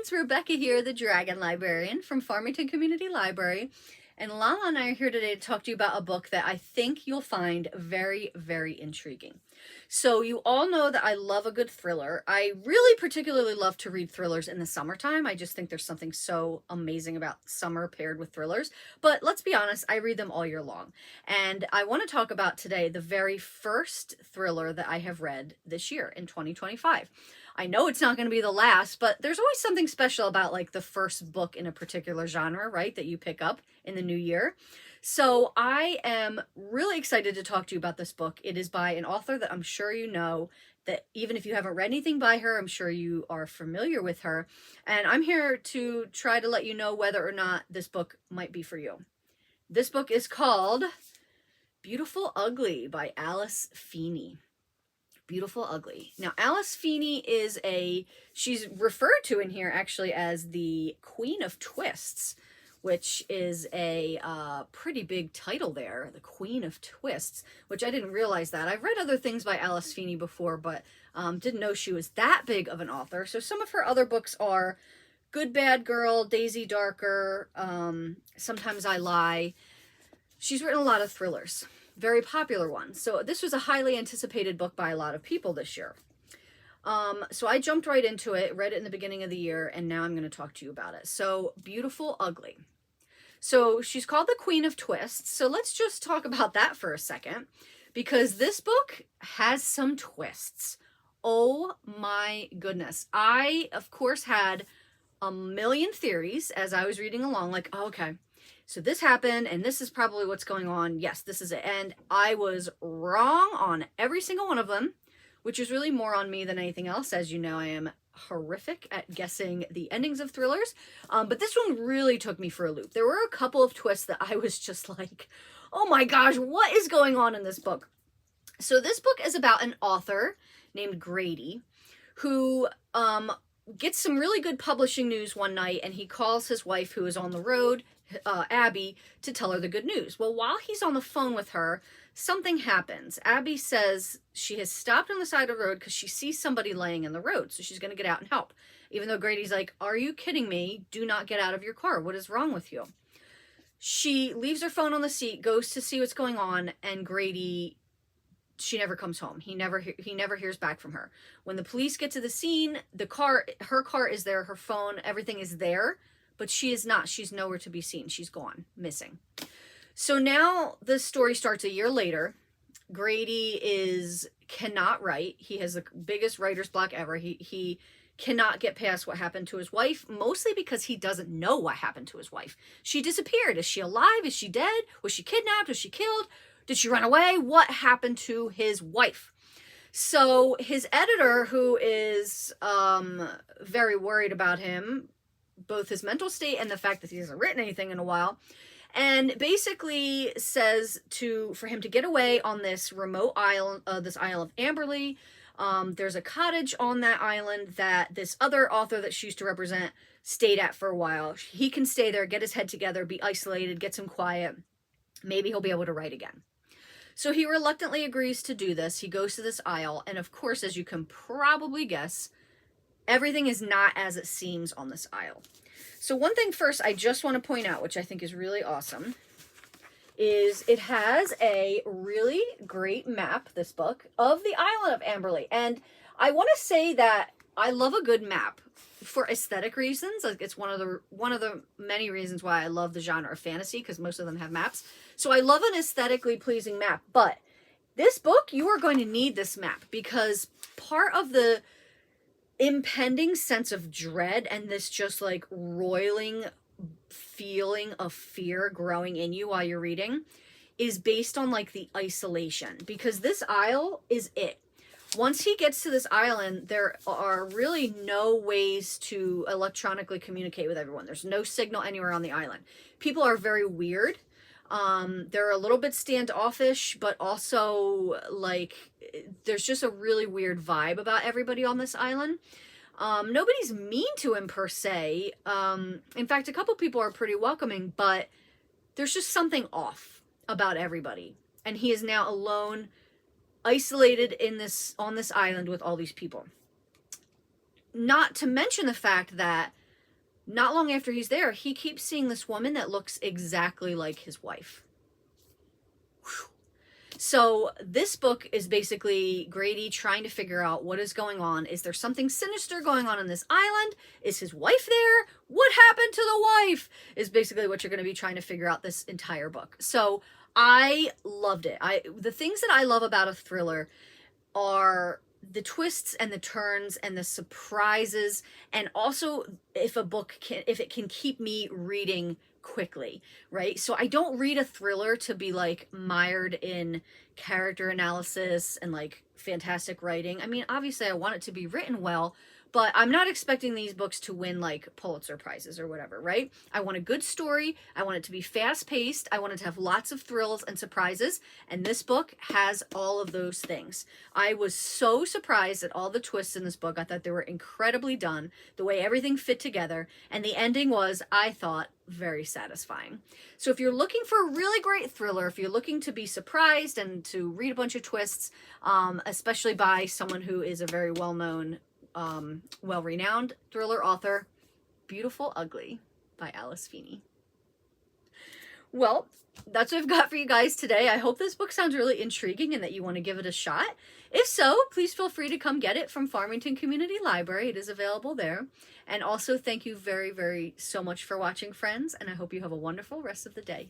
it's Rebecca here, the Dragon Librarian from Farmington Community Library, and Lala and I are here today to talk to you about a book that I think you'll find very, very intriguing. So you all know that I love a good thriller. I really particularly love to read thrillers in the summertime. I just think there's something so amazing about summer paired with thrillers. But let's be honest, I read them all year long. And I want to talk about today the very first thriller that I have read this year in 2025. I know it's not going to be the last, but there's always something special about like the first book in a particular genre, right, that you pick up in the new year. So I am really excited to talk to you about this book. It is by an author that I'm sure you know, that even if you haven't read anything by her, I'm sure you are familiar with her. And I'm here to try to let you know whether or not this book might be for you. This book is called Beautiful Ugly by Alice Feeney. Beautiful Ugly. Now, Alice Feeney she's referred to in here actually as the Queen of Twists, which is a pretty big title there, the Queen of Twists, which I didn't realize that. I've read other things by Alice Feeney before, but didn't know she was that big of an author. So some of her other books are Good Bad Girl, Daisy Darker, Sometimes I Lie. She's written a lot of thrillers, very popular ones. So this was a highly anticipated book by a lot of people this year. So I jumped right into it, read it in the beginning of the year, and now I'm going to talk to you about it. So Beautiful Ugly. So she's called the Queen of Twists. So let's just talk about that for a second, because this book has some twists. Oh my goodness. I, of course, had a million theories as I was reading along, like, oh, okay, so this happened, and this is probably what's going on. Yes, this is it. And I was wrong on every single one of them, which is really more on me than anything else. As you know, I am horrific at guessing the endings of thrillers. But this one really took me for a loop. There were a couple of twists that I was just like, oh my gosh, what is going on in this book? So this book is about an author named Grady who gets some really good publishing news one night, and he calls his wife, who is on the road, Abby, to tell her the good news. Well, while he's on the phone with her, something happens. Abby says she has stopped on the side of the road because she sees somebody laying in the road, so she's going to get out and help. Even though Grady's like, are you kidding me? Do not get out of your car. What is wrong with you? She leaves her phone on the seat, goes to see what's going on, and Grady, she never comes home. He never hears back from her. When the police get to the scene, her car is there, her phone, everything is there, but she is not. She's nowhere to be seen. She's gone, missing. So now the story starts a year later. Grady cannot write. He has the biggest writer's block ever. He cannot get past what happened to his wife, mostly because he doesn't know what happened to his wife. She disappeared. Is she alive? Is she dead? Was she kidnapped? Was she killed? Did she run away? What happened to his wife? So his editor, who is very worried about him, both his mental state and the fact that he hasn't written anything in a while, and basically says for him to get away on this remote island, this Isle of Amberley. There's a cottage on that island that this other author that she used to represent stayed at for a while. He can stay there, get his head together, be isolated, get some quiet. Maybe he'll be able to write again. So he reluctantly agrees to do this. He goes to this isle, and of course, as you can probably guess, everything is not as it seems on this isle. So one thing first I just want to point out, which I think is really awesome, is it has a really great map, this book, of the island of Amberley. And I want to say that I love a good map for aesthetic reasons. Like, it's one of the many reasons why I love the genre of fantasy, because most of them have maps. So I love an aesthetically pleasing map. But this book, you are going to need this map, because part of the impending sense of dread and this just like roiling feeling of fear growing in you while you're reading is based on like the isolation, because this isle is it. Once he gets to this island, there are really no ways to electronically communicate with everyone. There's no signal anywhere on the island. People are very weird. They're a little bit standoffish, but also like there's just a really weird vibe about everybody on this island. Nobody's mean to him per se. In fact, a couple people are pretty welcoming, but there's just something off about everybody. And he is now alone, isolated on this island with all these people. Not to mention the fact that not long after he's there, he keeps seeing this woman that looks exactly like his wife. Whew. So this book is basically Grady trying to figure out what is going on. Is there something sinister going on this island? Is his wife there? What happened to the wife? Is basically what you're going to be trying to figure out this entire book. So I loved it. The things that I love about a thriller are the twists and the turns and the surprises, and also if it can keep me reading quickly, right? So I don't read a thriller to be like mired in character analysis and like fantastic writing. I mean, obviously I want it to be written well, but I'm not expecting these books to win like Pulitzer Prizes or whatever, right? I want a good story. I want it to be fast paced. I want it to have lots of thrills and surprises. And this book has all of those things. I was so surprised at all the twists in this book. I thought they were incredibly done, the way everything fit together. And the ending was, I thought, very satisfying. So if you're looking for a really great thriller, if you're looking to be surprised and to read a bunch of twists, especially by someone who is a very well-known, well-renowned thriller author, Beautiful Ugly by Alice Feeney. Well, that's what I've got for you guys today. I hope this book sounds really intriguing and that you want to give it a shot. If so, please feel free to come get it from Farmington Community Library. It is available there. And also, thank you very, very so much for watching, friends, and I hope you have a wonderful rest of the day.